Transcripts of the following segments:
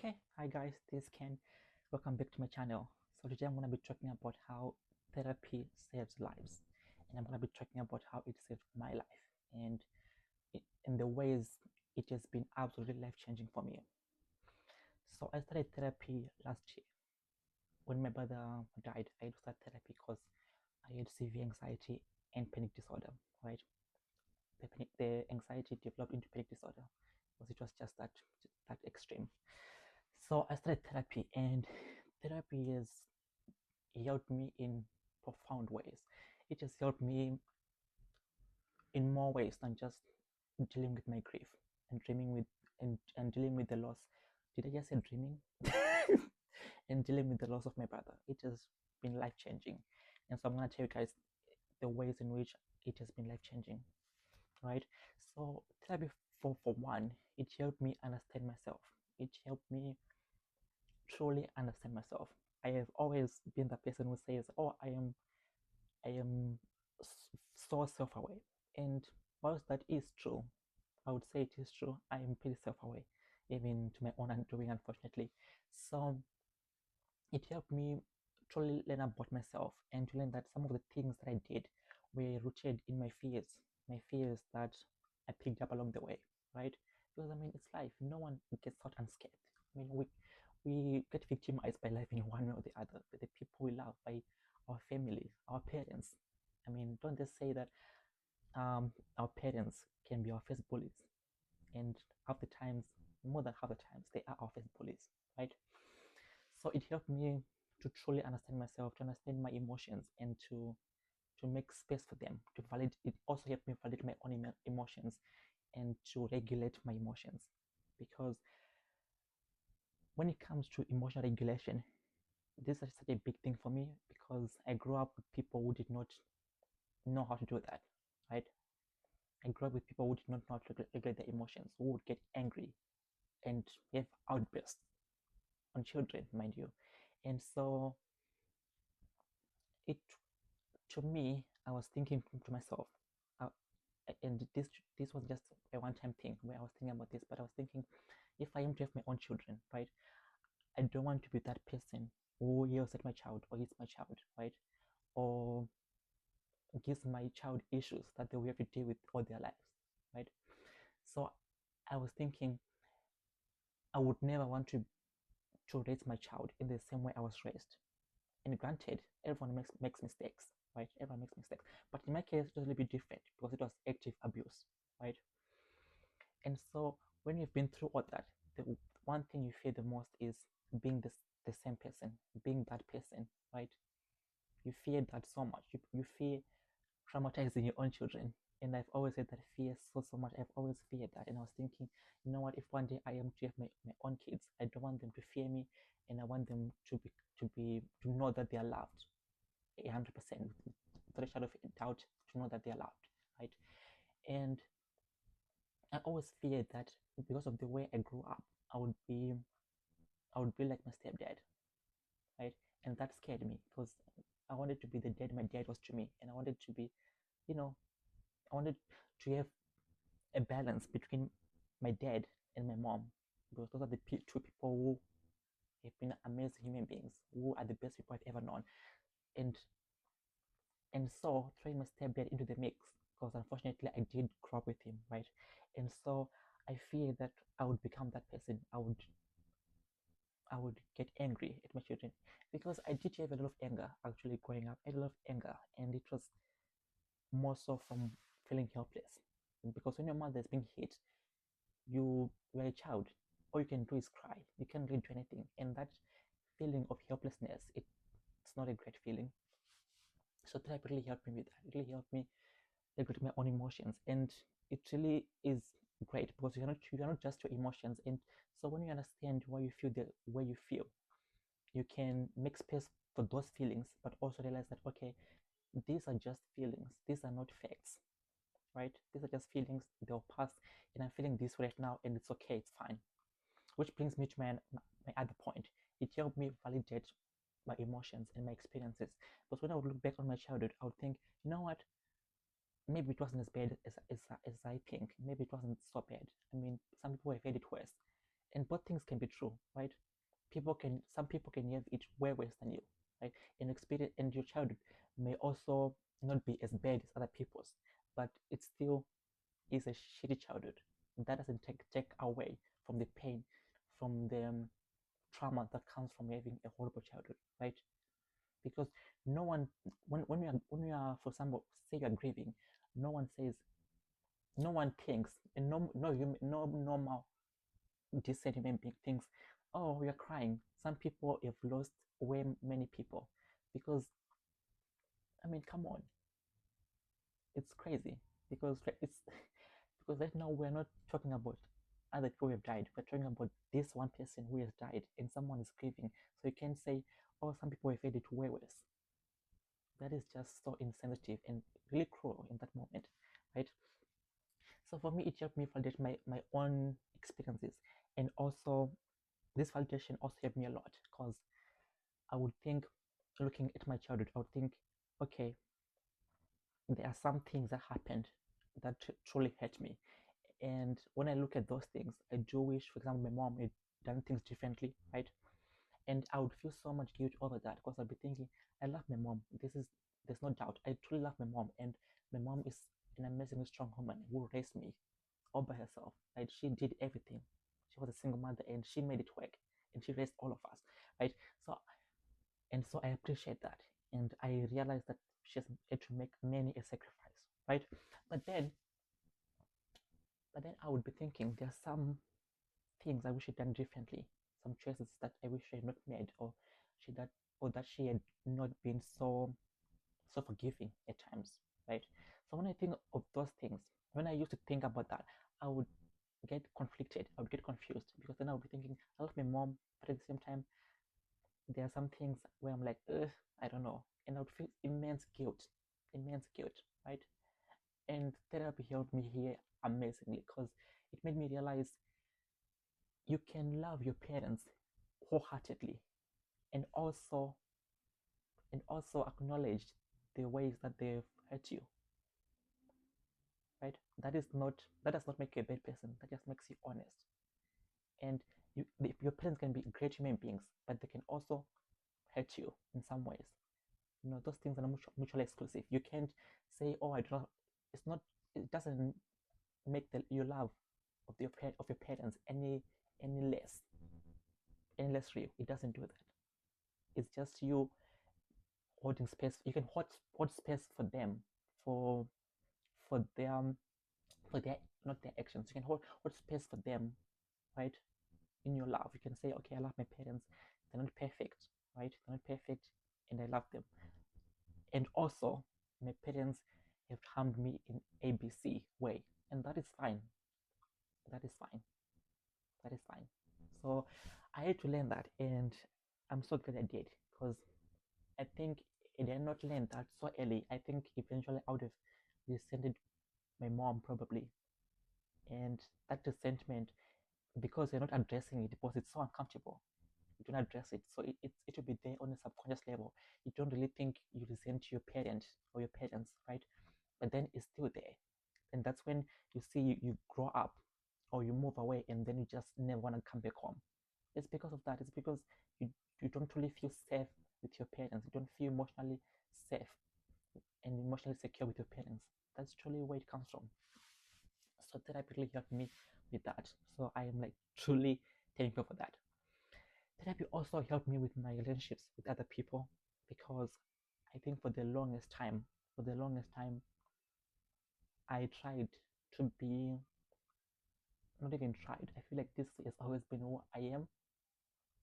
Okay, hi guys, this is Ken. Welcome back to my channel. So today I'm going to be talking about how therapy saves lives, and I'm going to be talking about how it saved my life and in the ways it has been absolutely life-changing for me. So I started therapy last year when my brother died. I had to start therapy because I had severe anxiety and panic disorder. Right, the anxiety developed into panic disorder because it was just that extreme. So I started therapy, and therapy has helped me in profound ways. It has helped me in more ways than just dealing with my grief and dreaming with and dealing with the loss. Did I just say dreaming? And dealing with the loss of my brother. It has been life changing. And so I'm gonna tell you guys the ways in which it has been life changing. Right? So therapy for one, it helped me understand myself. It helped me truly understand myself. I have always been the person who says, "Oh, I am so self-aware," and whilst that is true, I would say it is true. I am pretty self-aware, even to my own undoing, unfortunately. So it helped me truly learn about myself and to learn that some of the things that I did were rooted in my fears that I picked up along the way, right? Because I mean, it's life. No one gets out unscathed. I mean, we get victimized by life in one way or the other, by the people we love, by our family, our parents. I mean, don't they say that our parents can be our first bullies, and half the times, more than half the times, they are our first bullies, right? So it helped me to truly understand myself, to understand my emotions, and to make space for them, to validate. It also helped me validate my own emotions and to regulate my emotions, because when it comes to emotional regulation, this is such a big thing for me because I grew up with people who did not know how to do that, right? I grew up with people who did not know how to regulate their emotions, who would get angry and have outbursts on children, mind you. And so it, to me, I was thinking to myself, uh, and this was just a one-time thing where I was thinking about this, but I was thinking, if I am to have my own children, right? I don't want to be that person who yells at my child or hits my child, right? Or gives my child issues that they will have to deal with all their lives, right? So I was thinking I would never want to raise my child in the same way I was raised. And granted, everyone makes mistakes, right? Everyone makes mistakes. But in my case, it was a little bit different because it was active abuse, right? And so when you've been through all that, the one thing you fear the most is being the same person, being that person, right? You fear that so much. You fear traumatizing your own children. And I've always said that fear so much. I've always feared that. And I was thinking, you know what, if one day I am to have my own kids, I don't want them to fear me, and I want them to know that they are loved 100% without a shadow of a doubt, to know that they are loved, right? And I always feared that because of the way I grew up, I would be like my stepdad, right? And that scared me because I wanted to be the dad my dad was to me, and I wanted to be, you know, I wanted to have a balance between my dad and my mom, because those are the two people who have been amazing human beings, who are the best people I've ever known. And so throwing my stepdad into the mix, because unfortunately I did grow up with him, right? And so I fear that I would become that person. I would get angry at my children, because I did have a lot of anger actually growing up. I had a lot of anger, and it was more so from feeling helpless. Because when your mother is being hit, you're a child. All you can do is cry. You can't really do anything, and that feeling of helplessness, it's not a great feeling. So therapy really helped me with that. It really helped me regulate my own emotions, and it really is great because you're not just your emotions. And so when you understand why you feel the way you feel, you can make space for those feelings, but also realize that, okay, these are just feelings. These are not facts, right? These are just feelings. They'll pass, and I'm feeling this right now, and it's okay. It's fine. Which brings me to my other point. It helped me validate my emotions and my experiences. Because when I would look back on my childhood, I would think, you know what? Maybe it wasn't as bad as I think. Maybe it wasn't so bad. I mean, some people have had it worse. And both things can be true, right? Some people can have it way worse than you, right? And experience, and your childhood may also not be as bad as other people's, but it still is a shitty childhood. That doesn't take away from the pain, from the trauma that comes from having a horrible childhood, right? Because no one, when you are, for example, say you are grieving, no one says, no one thinks, and no normal decent human being thinks, oh, you're crying. Some people have lost way many people because, I mean, come on, it's crazy because it's because right now we're not talking about other people who have died. We're talking about this one person who has died and someone is grieving. So you can't say, oh, some people have had it way worse. That is just so insensitive and really cruel in that moment, right? So for me, it helped me validate my own experiences, and also this validation also helped me a lot because I would think, looking at my childhood, I would think, okay, there are some things that happened that truly hurt me. And when I look at those things, I do wish, for example, my mom had done things differently, right? And I would feel so much guilt over that because I'd be thinking, I love my mom. There's no doubt. I truly love my mom. And my mom is an amazingly strong woman who raised me all by herself. Right? She did everything. She was a single mother and she made it work. And she raised all of us, right? So so I appreciate that, and I realized that she has had to make many a sacrifice, right? But then, but then I would be thinking there are some things I wish she'd done differently, some choices that I wish she had not made, she that or that she had not been so forgiving at times, right? So when I think of those things, when I used to think about that, I would get conflicted, I would get confused because then I would be thinking, I love my mom, but at the same time, there are some things where I'm like, ugh, I don't know. And I would feel immense guilt, right? And therapy helped me here amazingly because it made me realize you can love your parents wholeheartedly and also acknowledge the ways that they've hurt you, right? That does not make you a bad person. That just makes you honest. And your parents can be great human beings, but they can also hurt you in some ways. Those things are not mutually exclusive. You can't say, oh, I do not, it's not, it doesn't make your love of your parents any less real. It doesn't do that. It's just you holding space. You can hold space for them, for for their for their not their actions. You can hold space for them, right? In your love, you can say, okay, I love my parents. They're not perfect, right? They're not perfect, and I love them. And also, my parents have harmed me in ABC way, and that is fine. That is fine. That is fine. So I had to learn that, and I'm so glad I did because I think if I had not learned that so early, I think eventually I would have resented my mom probably, and that resentment, because you're not addressing it because it's so uncomfortable, you don't address it, so it will be there on a subconscious level. You don't really think you resent your parent or your parents, right? But then it's still there, and that's when you see you grow up or you move away and then you just never want to come back home. It's because of that. It's because you you don't really feel safe with your parents. You don't feel emotionally safe and emotionally secure with your parents. That's truly where it comes from. So therapy really helped me with that. So I am like truly thankful for that. Therapy also helped me with my relationships with other people because I think for the longest time, I tried to be, not even tried. I feel like this has always been who I am.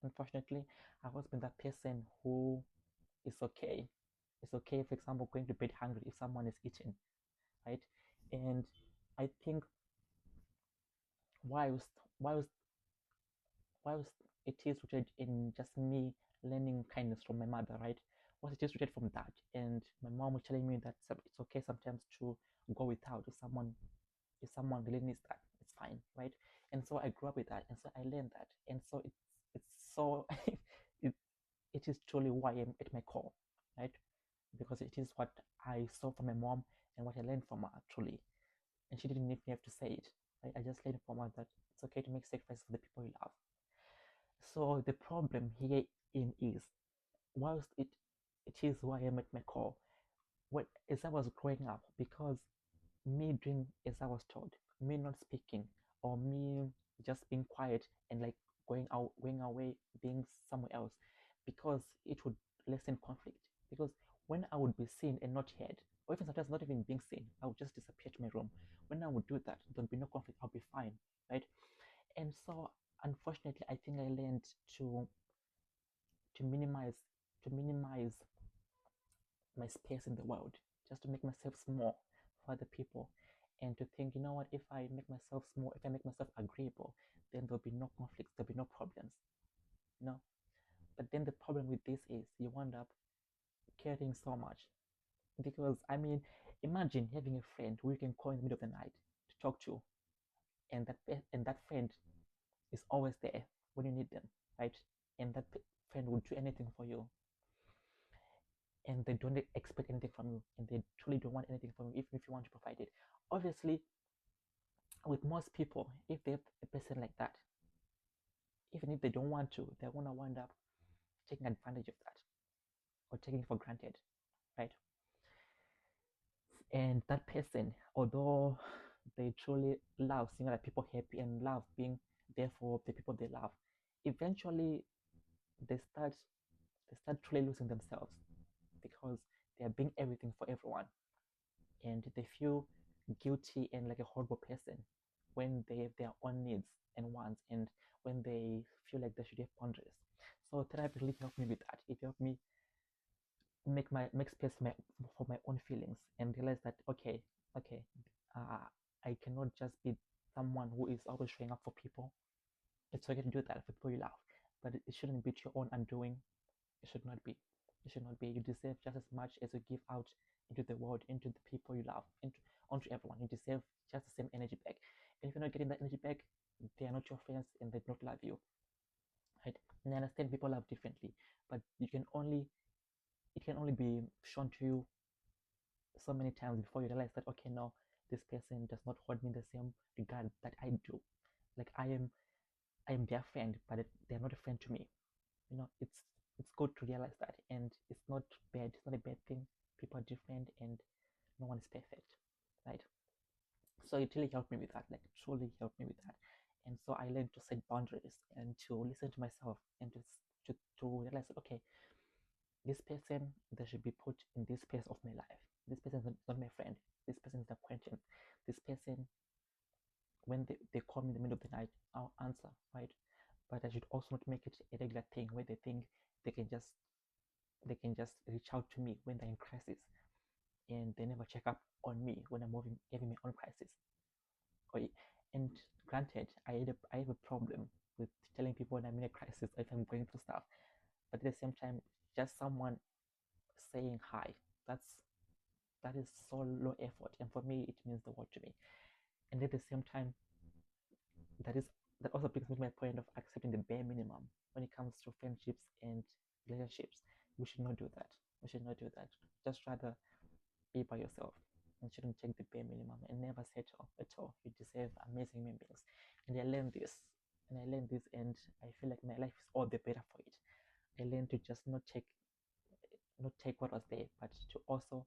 Unfortunately, I've always been that person who is okay. It's okay, for example, going to bed hungry if someone is eating, right? And I think whilst whilst whilst it is rooted in just me learning kindness from my mother, right? Whilst it is rooted from that, and my mom was telling me that it's okay sometimes to go without if someone really needs that, it's fine, right? And so I grew up with that, and so I learned that, and so it's so it it is truly who I am at my core, right? Because it is what I saw from my mom and what I learned from her truly, and she didn't even have to say it. I just learned from her that it's okay to make sacrifices for the people you love. So the problem here in is, whilst it is who I am at my core, when as I was growing up, because me doing as I was told, me not speaking, or me just being quiet and like going away, being somewhere else, because it would lessen conflict. Because when I would be seen and not heard, or even sometimes not even being seen, I would just disappear to my room. When I would do that, there'd be no conflict. I'll be fine, right? And so, unfortunately, I think I learned to to minimize to minimize my space in the world, just to make myself small for other people, and to think, you know what, if I make myself small, if I make myself agreeable, then there'll be no conflicts, there'll be no problems, you know. But then the problem with this is you end up caring so much, because I mean, imagine having a friend who you can call in the middle of the night to talk to, and that friend is always there when you need them, right? And that friend will do anything for you, and they don't expect anything from you, and they truly don't want anything from you, even if you want to provide it. Obviously, with most people, if they have a person like that, even if they don't want to, they're gonna wind up taking advantage of that, or taking it for granted, right? And that person, although they truly love seeing other people happy and love being there for the people they love, eventually they start they start truly losing themselves, because they are being everything for everyone, and they feel guilty and like a horrible person when they have their own needs and wants, and when they feel like they should have boundaries. So therapy really helped me with that. It helped me make space for my own feelings, and realize that okay, uh, I cannot just be someone who is always showing up for people. It's okay to do that for people you love, but it shouldn't be to your own undoing. It should not be. It should not be. You deserve just as much as you give out into the world, into the people you love, onto everyone. You deserve just the same energy back. And if you're not getting that energy back, they are not your friends and they don't love you. Right? And I understand people love differently, but it can only be shown to you so many times before you realize that, okay, no, this person does not hold me in the same regard that I do. Like I am their friend, but they're not a friend to me. It's good to realize that, and it's not bad. It's not a bad thing. People are different, and no one is perfect, right? So it really helped me with that, like truly helped me with that. And so I learned to set boundaries and to listen to myself, and to realize that, okay, this person, they should be put in this space of my life. This person is not my friend. This person is an acquaintance. This person, when they call me in the middle of the night, I'll answer, right? But I should also not make it a regular thing where they think they can just reach out to me when they're in crisis, and they never check up on me when I'm having my own crisis. And granted, I have a problem with telling people when I'm in a crisis, if I'm going through stuff. But at the same time, just someone saying hi, that is so low effort, and for me, it means the world to me. And at the same time, that is that also brings me to my point of accepting the bare minimum when it comes to friendships and relationships. We should not do that. We should not do that. Just rather be by yourself, and shouldn't take the bare minimum, and never settle at all. You deserve amazing human beings. And I learned this. And I feel like my life is all the better for it. I learned to just not take what was there, but to also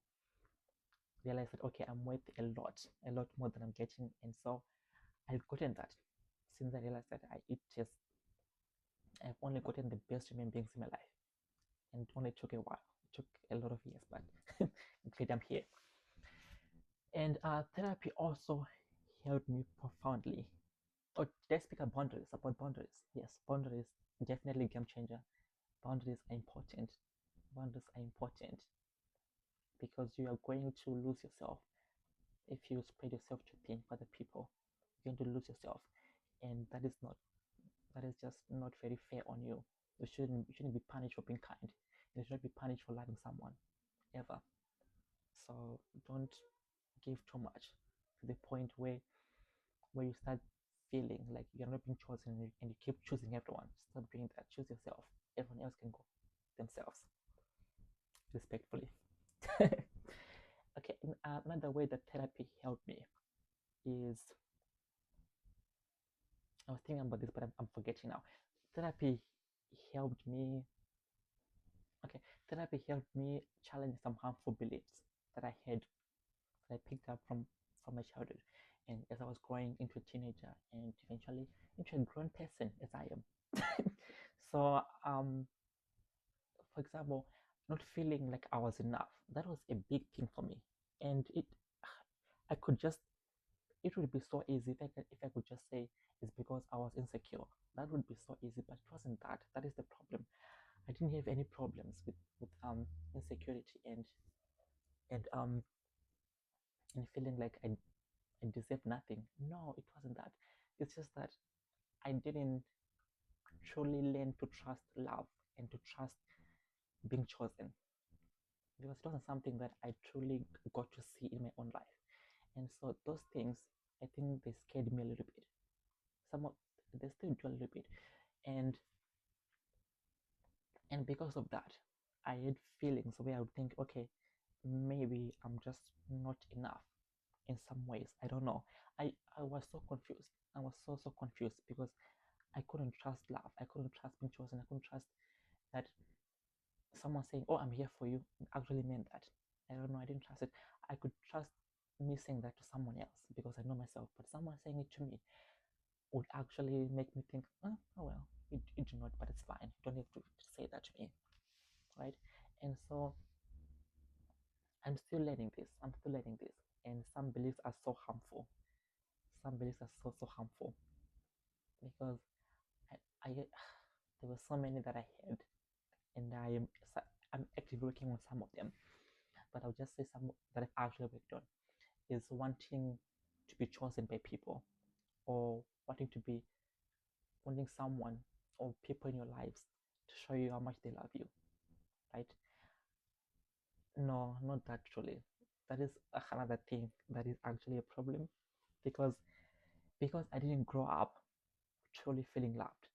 realize that, okay, I'm worth a lot more than I'm getting. And so I've gotten that. Since I realized that I've only gotten the best human beings in my life. And it only took a while. It took a lot of years, but glad I'm here. And therapy also helped me profoundly. Oh, did I speak about boundaries? About boundaries? Yes, boundaries, definitely game changer. Boundaries are important. Boundaries are important, because you are going to lose yourself if you spread yourself too thin for other people. You're going to lose yourself, and that is just not very fair on you. You shouldn't be punished for being kind. You should not be punished for loving someone ever. So don't give too much to the point where you start feeling like you're not being chosen, and you keep choosing everyone. Stop doing that. Choose yourself. Everyone else can go themselves, respectfully. Okay, another way that therapy helped me is forgetting now. Therapy helped me. Okay, therapy helped me challenge some harmful beliefs that I had, that I picked up from my childhood, and as I was growing into a teenager and eventually into a grown person as I am. So, for example, not feeling like I was enough, that was a big thing for me, and I could just, it would be so easy if I could just say it's because I was insecure. That would be so easy, but it wasn't that. That is the problem. I didn't have any problems with insecurity and and feeling like I deserve nothing. No, it wasn't that. It's just that I didn't truly learn to trust love and to trust being chosen, because it wasn't something that I truly got to see in my own life. And so those things, I think they scared me a little bit. Some of they still do a little bit, and because of that, I had feelings where I would think, okay, maybe I'm just not enough in some ways. I don't know. I was so confused. I was so confused because I couldn't trust love. I couldn't trust being chosen. I couldn't trust that someone saying, "Oh, I'm here for you," actually meant that. I don't know. I didn't trust it. I could trust me saying that to someone else because I know myself, but someone saying it to me would actually make me think, oh well, it do not, but it's fine. You don't have to say that to me, right? And so I'm still learning this. I'm still learning this, and some beliefs are so harmful. Some beliefs are so harmful because I there were so many that I had, and I'm actively working on some of them. But I'll just say some that I've actually worked on is wanting to be chosen by people, or wanting someone or people in your lives to show you how much they love you, right? No, not that truly. That is another thing that is actually a problem because I didn't grow up truly feeling loved.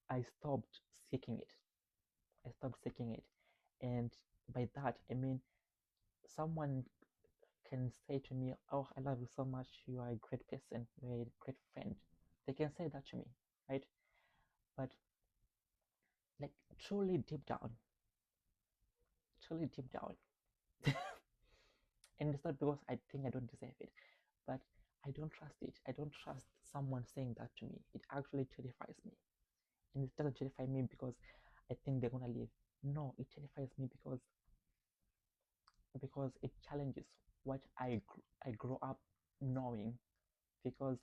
I stopped seeking it. I stopped seeking it. And by that, I mean, someone can say to me, "Oh, I love you so much. You are a great person. You're a great friend." They can say that to me, right? But like truly deep down, and it's not because I think I don't deserve it, but I don't trust it. I don't trust someone saying that to me. It actually terrifies me. And it doesn't terrify me because I think they're gonna leave. No, it terrifies me because it challenges what I grew up knowing, because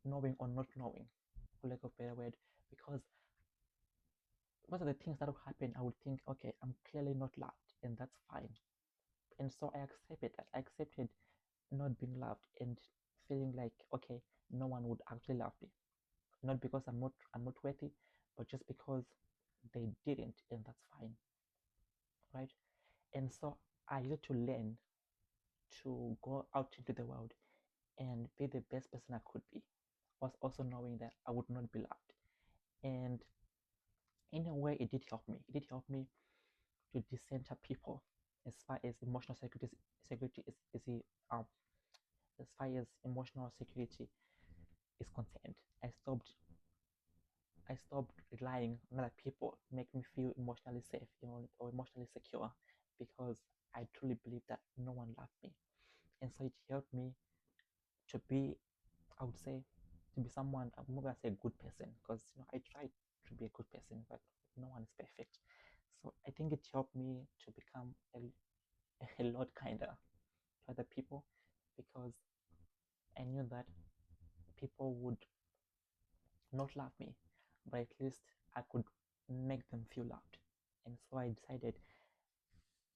knowing or not knowing, for lack of a better word, because most of the things that will happen, I would think, okay, I'm clearly not loved, and that's fine. And so I accepted that. I accepted not being loved and feeling like, okay, no one would actually love me. Not because I'm not worthy, but just because they didn't, and that's fine, right? And so I had to learn to go out into the world and be the best person I could be, was also knowing that I would not be loved. And in a way, it did help me. It did help me to decenter people as far as emotional security um as far as emotional security is concerned. I stopped relying on other people to make me feel emotionally safe, or emotionally secure, because I truly believe that no one loved me. And so it helped me to be, I would say, to be someone, I'm not gonna say a good person, because I tried to be a good person, but no one is perfect. So I think it helped me to become a lot kinder to other people, because I knew that people would not love me, but at least I could make them feel loved. And so I decided,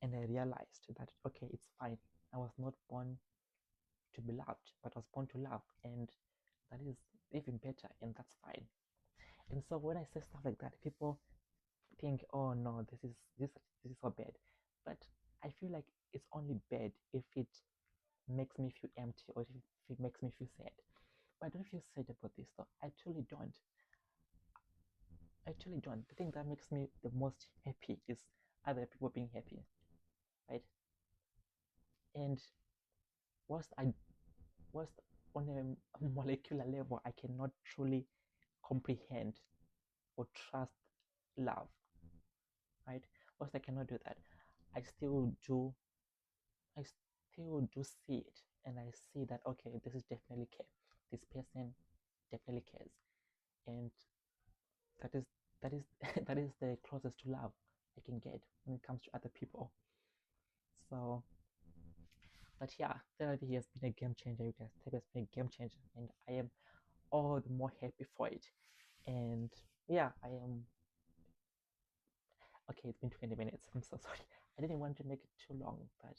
and I realized that, okay, it's fine. I was not born to be loved, but I was born to love, and that is even better, and that's fine. And so when I say stuff like that, people think, oh no, this is so bad. But I feel like it's only bad if it makes me feel empty, or if it makes me feel sad. But I don't feel sad about this stuff. I truly don't. I truly don't. The thing that makes me the most happy is other people being happy, right? And whilst I whilst on a molecular level I cannot truly comprehend or trust love, right? Whilst I cannot do that, I still do I still do see it, and I see that okay, this is definitely care. This person definitely cares, and that is that is that is the closest to love I can get when it comes to other people. So, but yeah, therapy has been a game changer, you guys. Therapy has been a game changer, and I am all the more happy for it. And yeah, I am okay. It's been 20 minutes. I'm so sorry. I didn't want to make it too long, but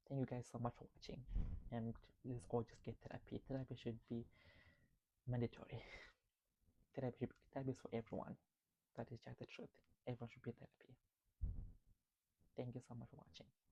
thank you guys so much for watching. And let's all just get therapy. Therapy should be mandatory. Therapy is for everyone. That is just the truth. Everyone should be therapy. Thank you so much for watching.